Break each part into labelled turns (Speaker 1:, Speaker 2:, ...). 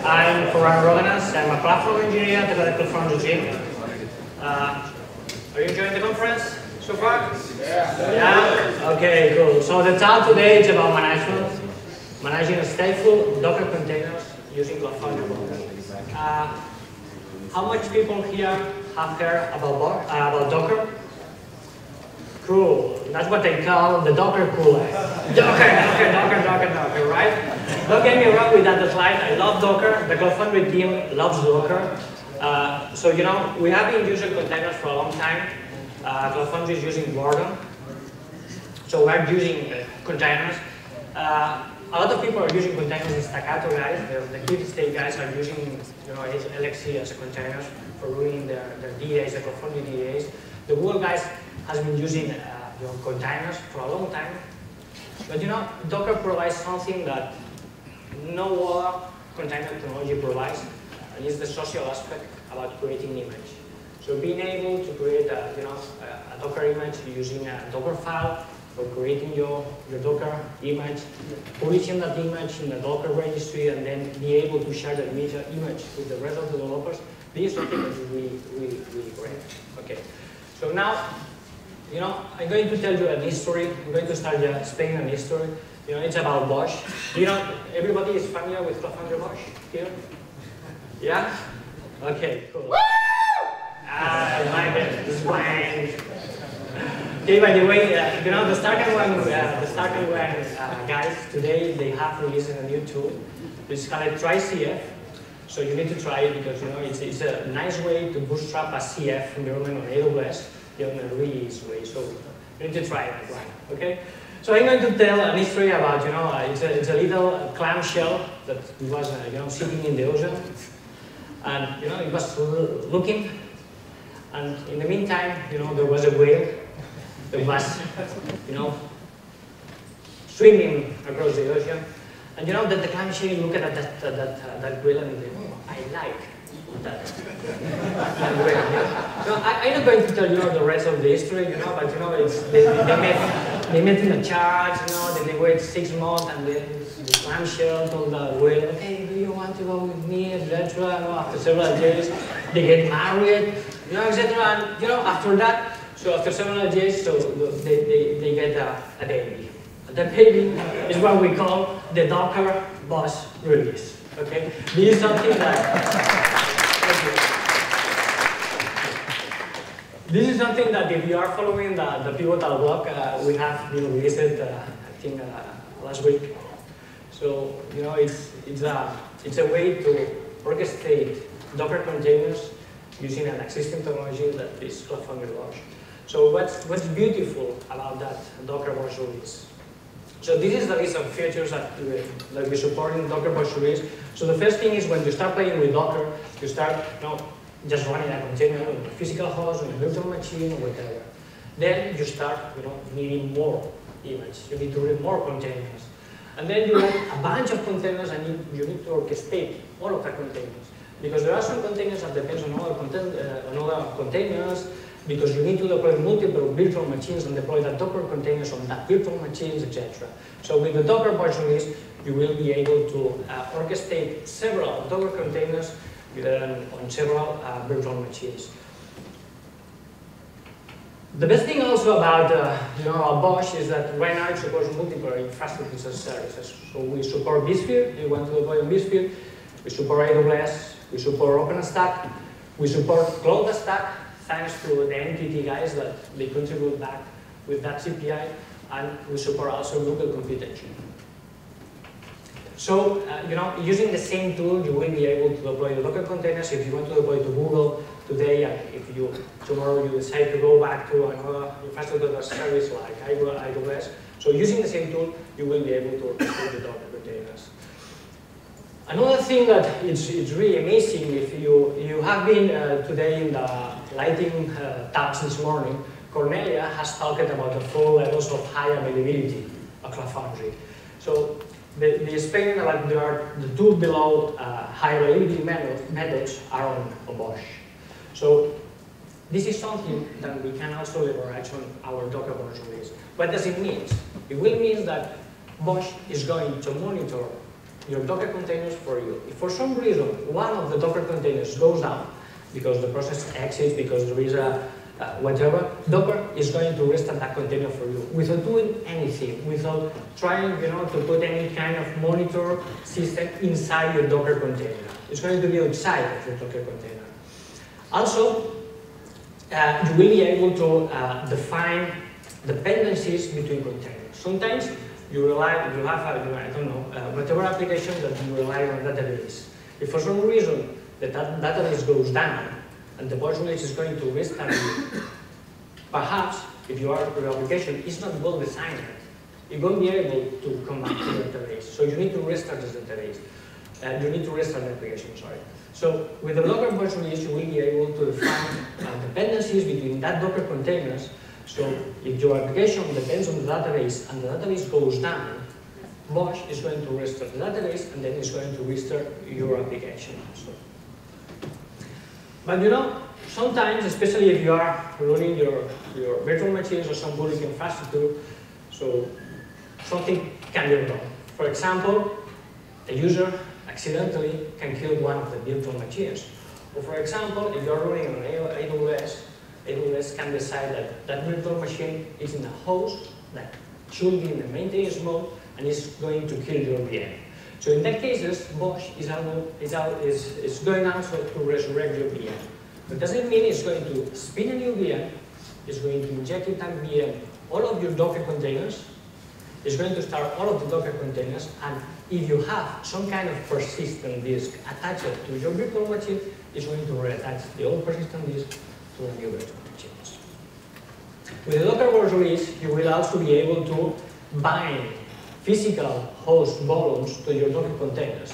Speaker 1: I'm Ferran Rodenas. I'm a platform engineer at the Foundry team. Are you enjoying the conference so far? Yeah? Okay, cool. So the talk today is about management. Managing stateful Docker containers using Foundry. How much people here have heard about Docker? Cool. That's what they call the Docker Kool-Aid. Docker, right? Don't get me wrong with that slide. I love Docker. The Foundry team loves Docker. So, you know, we have been using containers for a long time. Foundry is using Warden. So we're using containers. A lot of people are using containers in Staccato guys. The Kid State guys are using, you know, LXC as a containers for running their DAs, the Foundry DAs. The Google guys has been using you know, containers for a long time. But you know, Docker provides something that no other container technology provides, and it's the social aspect about creating image. So being able to create a, you know, a Docker image using a Docker file for creating your Docker image, publishing that image in the Docker registry, and then be able to share the image with the rest of the developers, this is something that is really great. Okay. So now, you know, I'm going to tell you a history. I'm going to start explaining a history. You know, it's about BOSH. You know, everybody is familiar with Foundry BOSH here? Yeah? Okay, cool. Woo! I like it. This blank. Okay, by the way, you know, the Starken One guys today they have released a new tool. It's called TryCF. So you need to try it because you know it's a nice way to bootstrap a CF environment on AWS in a really easy way. So you need to try it, right? Okay. So I'm going to tell a history about, you know, it's a little clamshell that was you know, sitting in the ocean, and you know it was looking, and in the meantime, you know, there was a whale that was, you know, swimming across the ocean. And you know that the clamshell look at that whale and they, oh, I like that whale. No, I'm not going to tell you the rest of the history, you know, but you know it's they met in a church, you know, then they wait 6 months and then the clamshell told the whale, okay, do you want to go with me, etc. You know, after several days they get married, you know, etc. And you know after that, so after several days, so they get a baby. The baby is what we call the Docker BOSH release. Okay, this is something that this is something that if you are following the pivotal block, we have released it I think last week. So you know it's a way to orchestrate Docker containers using an existing technology that is Foundry BOSH. So what's beautiful about that Docker BOSH release? So this is the list of features that we support in Docker BOSH release. So the first thing is when you start playing with Docker, you start, you know, just running a container on a physical host, on a virtual machine, or whatever. Then you start, you know, needing more image. You need to read more containers. And then you have a bunch of containers and you need to orchestrate all of the containers. Because there are some containers that depend on other containers, because you need to deploy multiple virtual machines and deploy the Docker containers on that virtual machines, etc. So with the Docker BOSH release, you will be able to orchestrate several Docker containers on several virtual machines. The best thing also about you know, BOSH is that right now it supports multiple infrastructures and services. So we support vSphere. You want to deploy on vSphere. We support AWS. We support OpenStack. We support CloudStack. Thanks to the entity guys that they contribute back with that CPI, and we support also local compute engine. So, you know, using the same tool, you will be able to deploy the Docker containers. If you want to deploy to Google today, and if tomorrow you decide to go back to another infrastructure service like AWS, so using the same tool, you will be able to orchestrate the Docker containers. Another thing that it's really amazing, if you have been today in the Lighting tabs this morning, Cornelia has talked about the 4 levels of high availability of Foundry. So they explain that there are the 2 below high availability methods are on BOSH. So this is something that we can also leverage on our Docker BOSH release. What does it mean? It will mean that BOSH is going to monitor your Docker containers for you. If for some reason one of the Docker containers goes down, because the process exits, because there is a whatever, Docker is going to restart that container for you without doing anything, without trying, to put any kind of monitor system inside your Docker container. It's going to be outside of your Docker container. Also, you will be able to define dependencies between containers. Sometimes you have, I don't know, whatever application that you rely on a database. If for some reason that database goes down and the BOSH release is going to restart you, perhaps if your application is not well designed, you won't be able to come back to the database. So you need to restart this database. You need to restart the application, sorry. So with the Docker BOSH release, you will be able to define dependencies between that Docker containers. So if your application depends on the database and the database goes down, BOSH is going to restart the database and then it's going to restart your application also. But sometimes, especially if you are running your virtual machines or some public infrastructure, so something can go wrong. For example, a user accidentally can kill one of the virtual machines. Or for example, if you are running on AWS, AWS can decide that that virtual machine is in a host that should be in the maintenance mode and is going to kill your VM. So in that cases, BOSH is going also to resurrect your VM. It doesn't mean it's going to spin a new VM, it's going to inject in that VM all of your Docker containers, it's going to start all of the Docker containers, and if you have some kind of persistent disk attached to your virtual machine, it's going to reattach the old persistent disk to a new virtual machine. With the Docker BOSH release, you will also be able to bind physical host volumes to your Docker containers.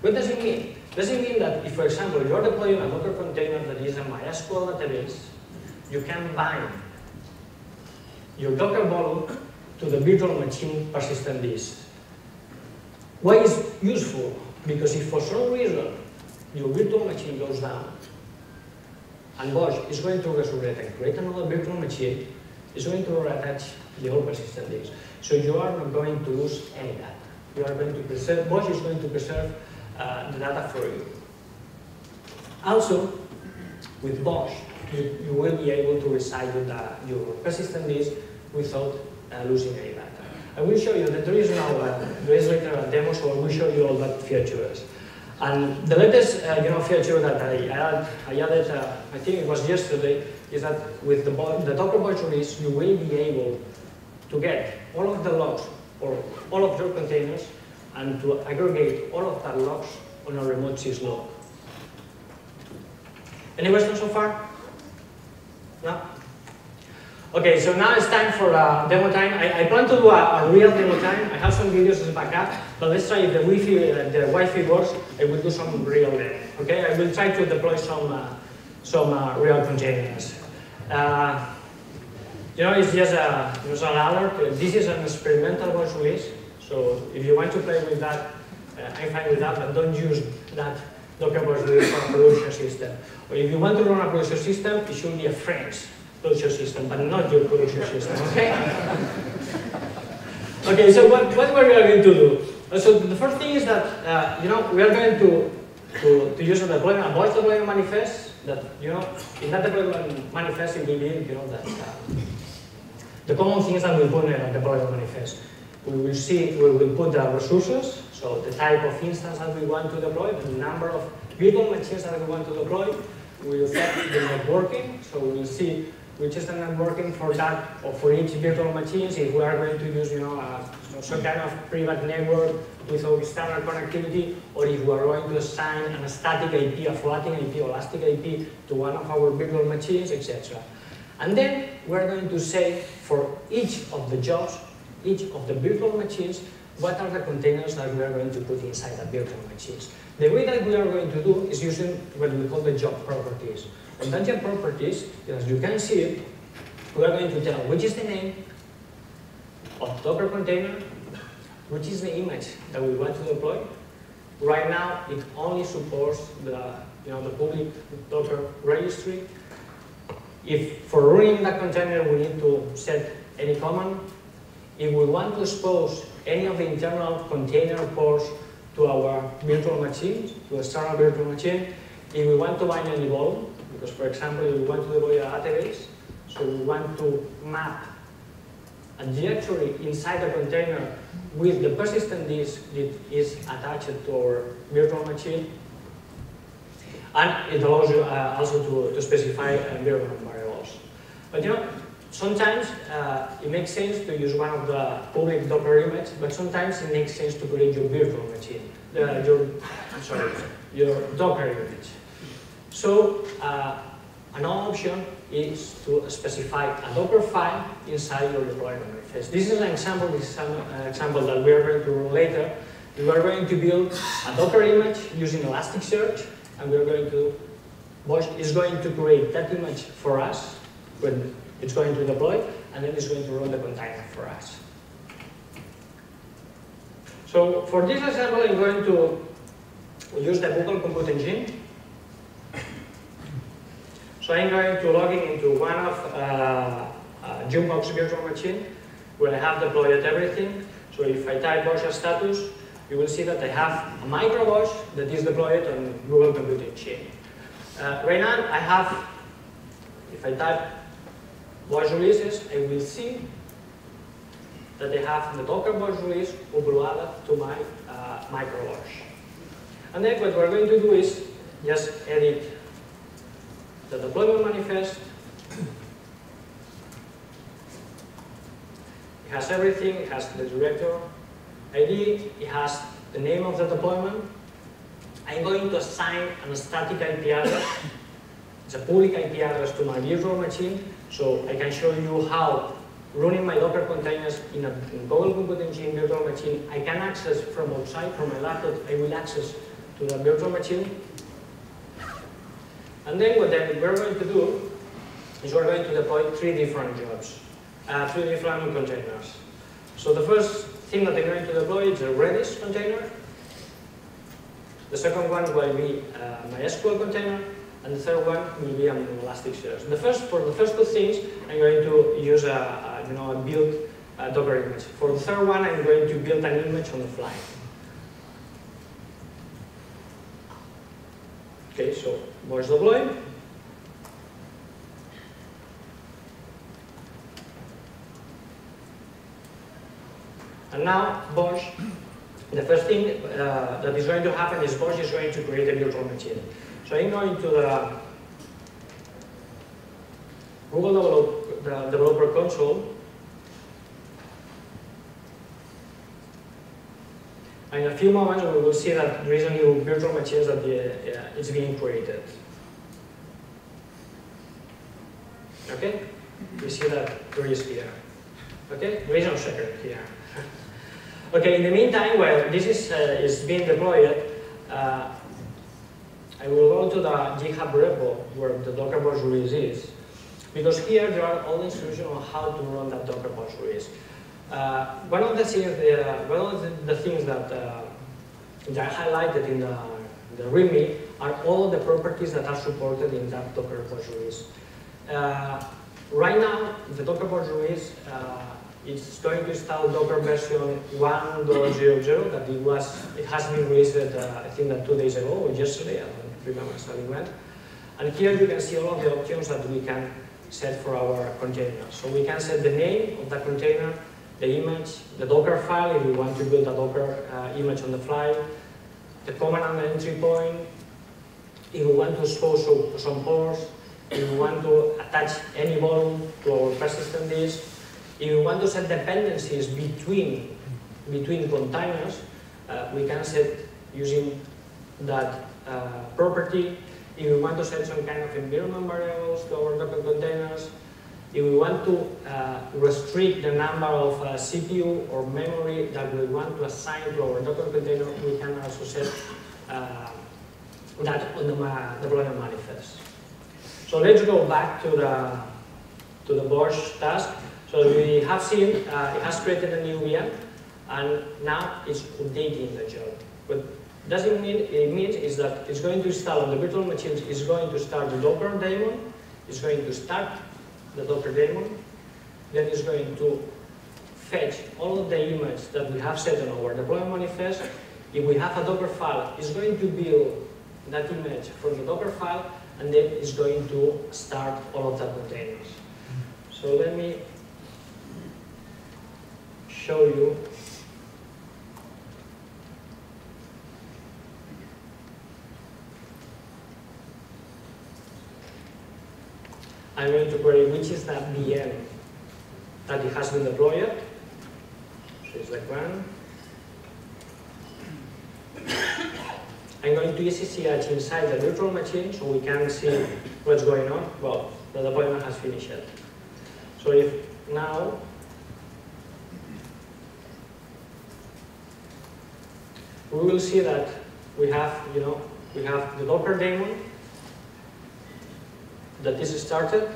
Speaker 1: What does it mean? Does it mean that if, for example, you're deploying a Docker container that is a MySQL database, you can bind your Docker volume to the virtual machine persistent disk? Why is it useful? Because if for some reason your virtual machine goes down and BOSH is going to resurrect and create another virtual machine, it's going to reattach the old persistent disk. So you are not going to lose any data. You are going to preserve, BOSH is going to preserve the data for you. Also, with BOSH, you will be able to resize your persistent disk without losing any data. I will show you that there is now there is later a demo, so I will show you all that features. And the latest feature that I added, I think it was yesterday, is that with the Docker BOSH release, you will be able to get all of the logs or all of your containers and to aggregate all of that logs on a remote syslog. Any questions so far? No? Okay, so now it's time for demo time. I plan to do a real demo time. I have some videos as backup, but let's try if the Wi-Fi works. I will do some real demo. Okay, I will try to deploy some real containers. It's just an alert. This is an experimental BOSH release, so if you want to play with that, I'm fine with that, but don't use that Docker BOSH release for a production system. Or if you want to run a production system, it should be a friend's production system, but not your production system, okay? Okay, so what we are going to do? So the first thing is that, we are going to use a BOSH deployment manifest that, in that deployment manifest, it will be, that the common things that we put in a deployment manifest. We will put the resources, so the type of instance that we want to deploy, the number of virtual machines that we want to deploy. We will set the networking, so we will see which is the networking for that or for each virtual machines. If we are going to use, some kind of private network with standard connectivity, or if we are going to assign a static IP, a floating IP, or elastic IP to one of our virtual machines, etc. And then we are going to say for each of the jobs, each of the virtual machines, what are the containers that we are going to put inside the virtual machines. The way that we are going to do is using what we call the job properties. On that job properties, as you can see, we are going to tell which is the name of Docker container, which is the image that we want to deploy. Right now, it only supports the public Docker registry. If for running that container, we need to set any command. If we want to expose any of the internal container ports to our virtual machine, to a external virtual machine. If we want to bind any volume, because for example, if we want to deploy a database, so we want to map a directory inside the container with the persistent disk that is attached to our virtual machine. And it allows you also to specify environment variables. But you know, sometimes it makes sense to use one of the public Docker images, but sometimes it makes sense to create your virtual machine, your Docker image. So another option is to specify a Docker file inside your deployment manifest. This is an example. This is an example that we are going to run later. We are going to build a Docker image using Elasticsearch, and we are going to BOSH is going to create that image for us when it's going to deploy, and then it's going to run the container for us. So for this example, I'm going to use the Google Compute Engine. So I'm going to log in into one of Jumbox virtual machine where I have deployed everything. So if I type BOSH status, you will see that I have a micro BOSH that is deployed on Google Compute Engine. Right now, I have, if I type BOSH releases, I will see that I have the Docker BOSH release uploaded to my micro BOSH. And then what we're going to do is just edit the deployment manifest. It has everything. It has the director ID. It has the name of the deployment. I'm going to assign a static IP address. It's a public IP address to my virtual machine, so I can show you how running my Docker containers in a Google Compute Engine virtual machine, I can access from outside, from my laptop, I will access to the virtual machine. And then what we're going to do is we're going to deploy three different jobs, three different containers. So the first thing that I'm going to deploy is a Redis container. The second one will be my SQL container, and the third one will be an Elasticsearch. For the first two things, I'm going to use a build Docker image. For the third one, I'm going to build an image on the fly. Okay, so BOSH deploy. And now BOSH, the first thing that is going to happen is BOSH is going to create a virtual machine. So I'm going to the Google Developer Console. And in a few moments, we will see that there is a new virtual machine that is being created. Okay? We see that there is here. Okay? There is no secret here. Okay, in the meantime, while this is being deployed, I will go to the GitHub repo where the Docker BOSH release is, because here there are all the instructions on how to run that Docker BOSH release. One of the things that are highlighted in the README are all of the properties that are supported in that Docker BOSH release. Right now, the Docker BOSH release is going to install Docker version 1.00 that it has been released, I think that 2 days ago or yesterday. I don't remember exactly when. And here you can see all of the options that we can set for our container. So we can set the name of the container, the image, the Docker file if we want to build a Docker image on the fly, the command and the entry point, if we want to expose some ports, if we want to attach any volume to our persistent disk, if we want to set dependencies between containers, we can set using that property. If we want to set some kind of environment variables to our Docker containers, if we want to restrict the number of CPU or memory that we want to assign to our Docker container, we can also set that on the deployment manifest. So let's go back to the BOSH task. So we have seen it has created a new VM, and now it's updating the job. What doesn't mean it means is that it's going to install on the virtual machines. It's going to start the Docker daemon. It's going to start the Docker daemon. Then it's going to fetch all of the images that we have set on our deployment manifest. if we have a Docker file, it's going to build that image from the Docker file, and then it's going to start all of the containers. So let me show you. I'm going to query which is that VM that it has been deployed. So it's like one. I'm going to SSH inside the virtual machine so we can see what's going on. Well, the deployment has finished. So if now we will see that we have, we have the Docker daemon that is started,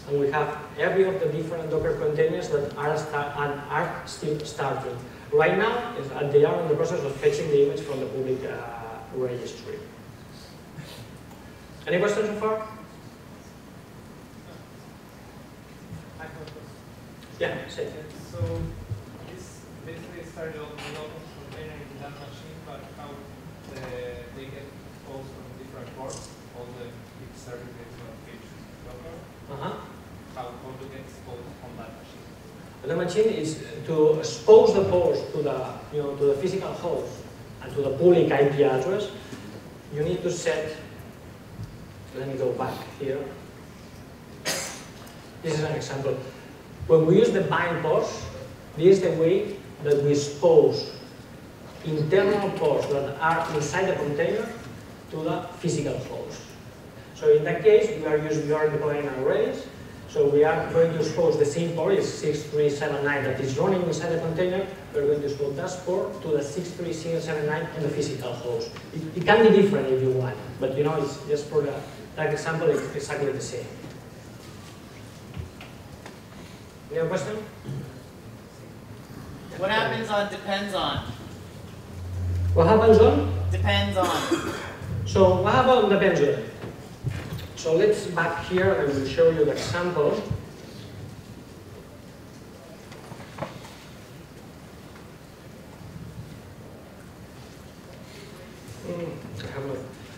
Speaker 1: and we have every of the different Docker containers that are still starting. Right now, they are in the process of fetching the image from the public registry. Any questions so far?
Speaker 2: I have a question.
Speaker 1: Yeah, say it.
Speaker 2: So this basically started off with open container in that machine, but how they get exposed from different ports, all the certificates of applications Docker, how to get exposed on that machine?
Speaker 1: The machine is to expose the ports to the to the physical host and to the public IP address. You need to set. Let me go back here. This is an example. When we use the bind ports, this is the way that we expose internal ports that are inside the container to the physical host. So in that case, we are deploying arrays. So we are going to expose the same port, is 6379 that is running inside the container. We're going to expose that port to the 63679 on the physical host. It can be different if you want, but it's just for that example, it's exactly the same. Any other question?
Speaker 3: What happens on depends on?
Speaker 1: What happens on?
Speaker 3: Depends on.
Speaker 1: So what happens on depends on? So let's back here and I will show you the example.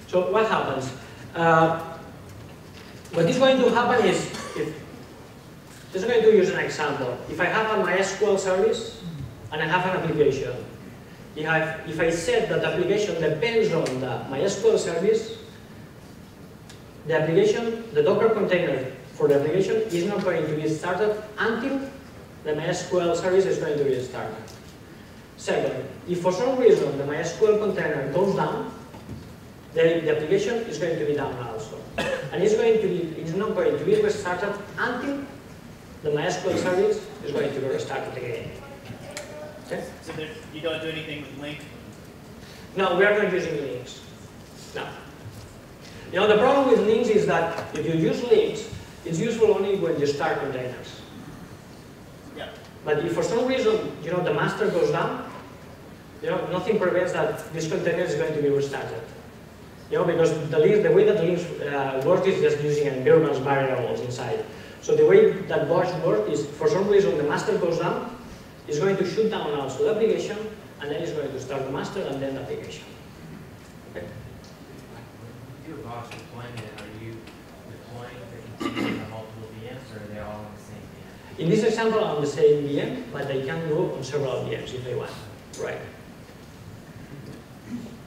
Speaker 1: So what happens? What is going to happen is, just going to use an example. If I have a MySQL service and I have an application, if I set that the application depends on the MySQL service, the Docker container for the application is not going to be started until the MySQL service is going to be started. Second, if for some reason the MySQL container goes down, the application is going to be down also. And it's not going to be restarted until the MySQL service is going to be restarted again. Okay?
Speaker 3: So you don't do anything with link?
Speaker 1: No, we are not using links. No. The problem with links is that if you use links, it's useful only when you start containers.
Speaker 3: Yeah.
Speaker 1: But if for some reason, the master goes down, nothing prevents that this container is going to be restarted. Because the way that links work is just using environment variables inside. So the way that BOSH works is, for some reason, the master goes down, it's going to shut down also the application, and then it's going to start the master and then the application. Okay.
Speaker 4: Your BOSH deployment, are you deploying the containers on multiple VMs, or are they all on the same VM?
Speaker 1: In this example, on the same VM, but I can go on several VMs if I want. Right.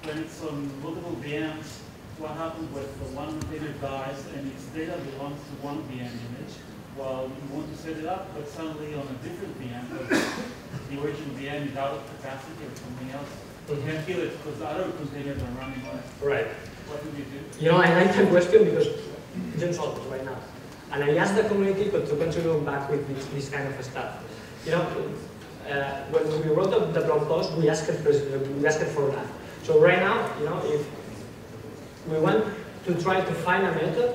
Speaker 5: When it's on multiple VMs, what happens when the one container dies and its data belongs to one VM image, while you want to set it up, but suddenly on a different VM, the original VM is out of capacity or something else? You can't kill it because the other containers are running on it.
Speaker 1: Right.
Speaker 5: What do you do?
Speaker 1: I like that question because it's unsolved right now. And I asked the community to continue back with this kind of stuff. When we wrote the blog post, we asked for that. So right now, if we want to try to find a method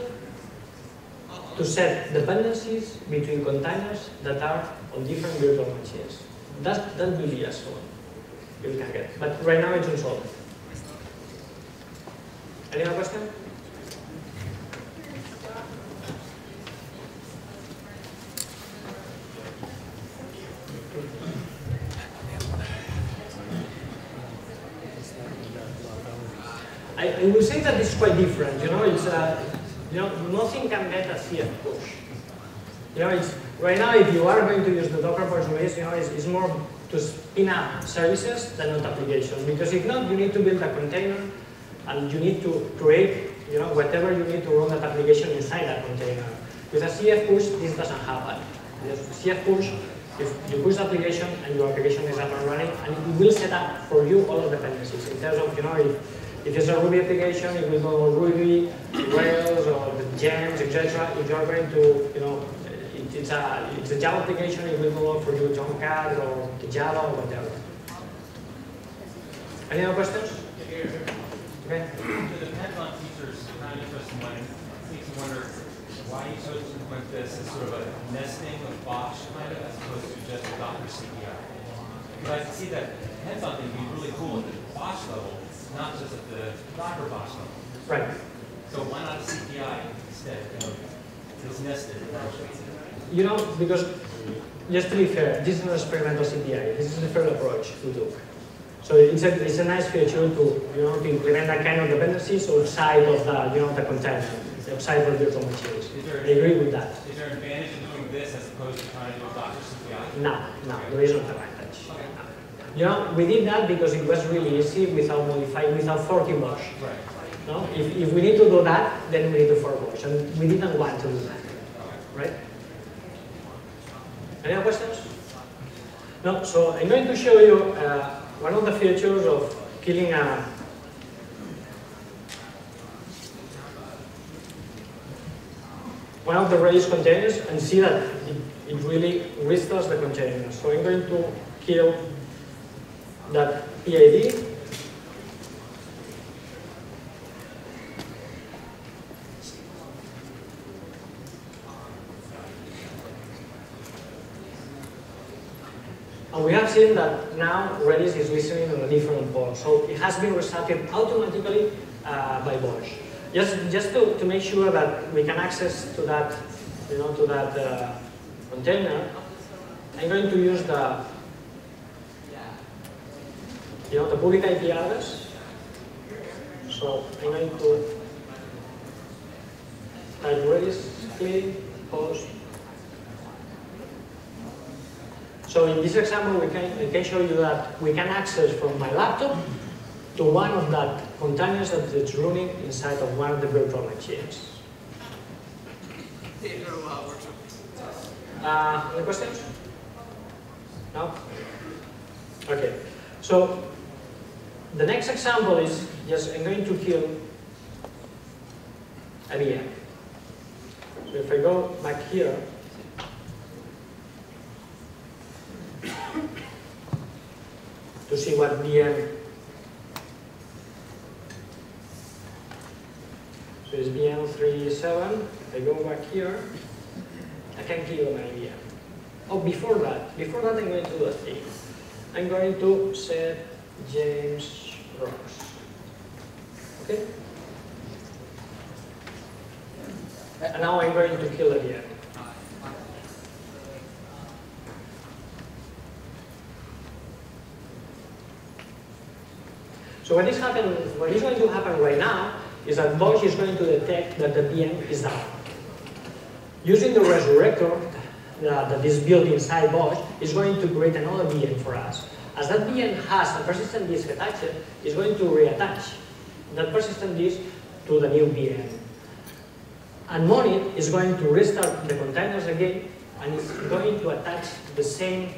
Speaker 1: to set dependencies between containers that are on different virtual machines. That will be useful. You can get. But right now it's unsolved. Any other question? I will say that it's quite different. You know, it's nothing can get a CF push. You know, it's right now if you are going to use the Docker push release, you know, it's more to spin up services than not applications. Because if not, you need to build a container, and you need to create, you know, whatever you need to run that application inside that container. With a CF push, this doesn't happen. With CF push, if you push the application and your application is up and running, and it will set up for you all the dependencies in terms of, you know, if it's a Ruby application, it will go on Ruby, Rails, or the gems, etc. If you are going to, you know, it's a Java application, it will go on for you Tomcat or the Java or whatever. Any other questions? Okay.
Speaker 6: The depends-on feature is kind of interesting one. It makes me wonder why you chose to implement this as sort of a nesting of BOSH kind of, as opposed to just a Docker CPI. Because I can see that depends-on thing would be really cool at the BOSH level, not just at the Docker BOSH level.
Speaker 1: Right.
Speaker 6: So why not a CPI instead? You know, it's nested.
Speaker 1: You know, because just to be fair, this is not experimental CPI. This is the fair approach we took. So it's a nice feature to, you know, to implement that kind of dependencies outside of the, you know, the container, outside of virtual machines. I agree with that.
Speaker 6: Is there an advantage in doing this as opposed to trying to do a Docker CPI?
Speaker 1: No, there is no advantage. No. You know, we did that because it was really easy without modifying, without forking BOSH.
Speaker 6: Right.
Speaker 1: No? If we need to do that, then we need to fork BOSH, and we didn't want to do that. Right? Any other questions? No. So I'm going to show you one of the features of killing one of the Redis containers and see that it really restores the container. So I'm going to kill that PID. And we have seen that now Redis is listening on a different port. So it has been restarted automatically by BOSH. Just to make sure that we can access to that, you know, to that container, I'm going to use the, you know, the public IP address. So I'm going to type Redis clean host. So in this example, I can show you that we can access from my laptop to one of that containers that is running inside of one of the virtual machines. Any questions? No? Okay. So the next example is just I'm going to kill a VM. So if I go back here, to see what VM. So it's VM37. I go back here. I can kill my VM. Oh, before that I'm going to do a thing. I'm going to set James Rocks. Okay? And now I'm going to kill the VM. So what is going to happen right now is that BOSH is going to detect that the VM is down. Using the resurrector that is built inside BOSH is going to create another VM for us. As that VM has a persistent disk attached, it's going to reattach that persistent disk to the new VM. And Monit is going to restart the containers again, and it's going to attach the same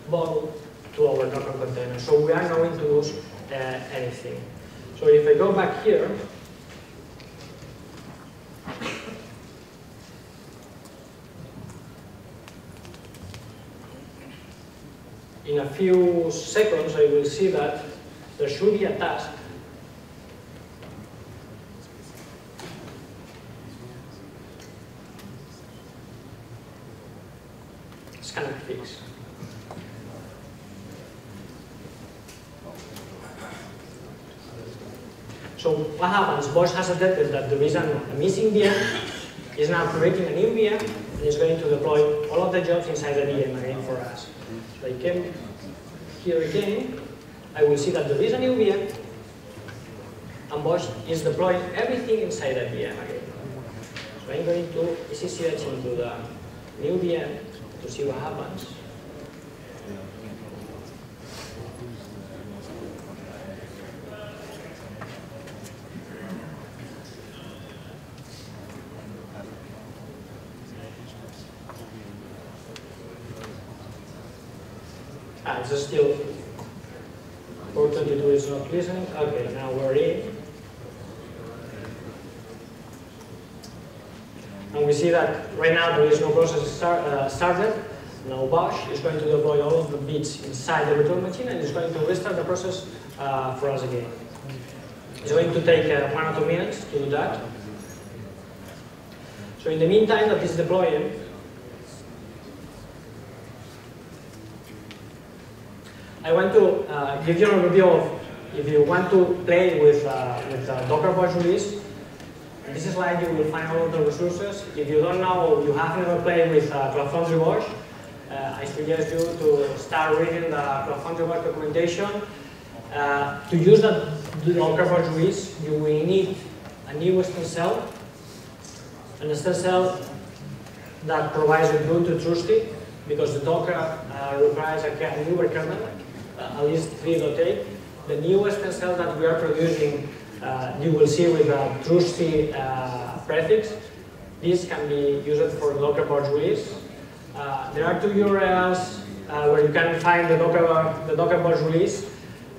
Speaker 1: bottle to our Docker container. So we are not going to lose anything. So if I go back here, in a few seconds I will see that there should be a task scan fix. So what happens? BOSH has detected that there is a missing VM, is now creating a new VM, and is going to deploy all of the jobs inside the VM again for us. So I came here again, I will see that there is a new VM, and BOSH is deploying everything inside that VM again. So I'm going to SSH into the new VM to see what happens. It's still 422 is not listening. Okay, now we're in. And we see that right now there is no process started. Now BOSH is going to deploy all of the bits inside the virtual machine and is going to restart the process for us again. It's going to take 1 or 2 minutes to do that. So in the meantime that it's deploying, I want to give you an overview of if you want to play with Docker BOSH release. In this slide you will find all of the resources. If you don't know, you have never played with Foundry BOSH, I suggest you to start reading the Foundry BOSH documentation. To use the Docker BOSH release, you will need a new SSL, an SSL that provides a root to trusty, because the Docker requires a newer kernel, at least 3.8. The new SSL that we are producing, you will see with a trusty prefix. This can be used for Docker BOSH release. There are 2 URLs where you can find the Docker BOSH release.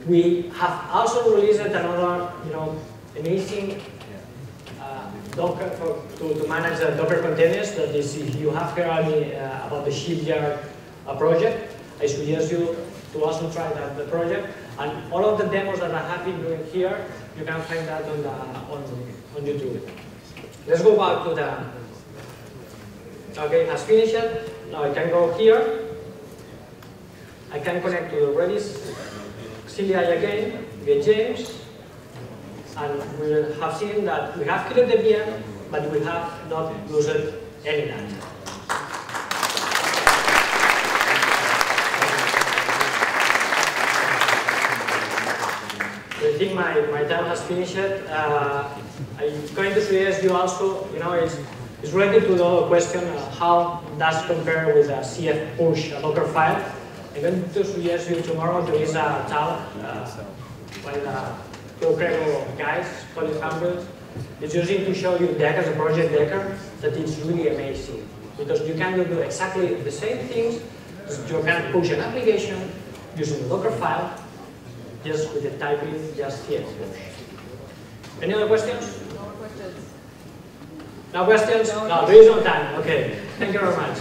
Speaker 1: We have also released another, amazing Docker to manage the Docker containers. That is, if you have heard about the Shipyard project, I suggest you to also try the project. And all of the demos that I have been doing here, you can find that on YouTube. Let's go back to the. Okay, it has finished. Now I can go here. I can connect to the Redis CLI again, get James, and we have seen that we have created the VM, but we have not used any data. I think my time has finished. I'm going to suggest you also, it's related to the question how does it compare with a CF push, a Docker file. I'm going to suggest you tomorrow there is a talk by the Orchestration guys, called Foundry. It's using to show you Decker, the project Decker, that it's really amazing. Because you can do exactly the same things. You can push an application using a Docker file, just with the typing, just here. Any other questions?
Speaker 7: No questions.
Speaker 1: No questions? No, there is no time. Okay. Thank you very much.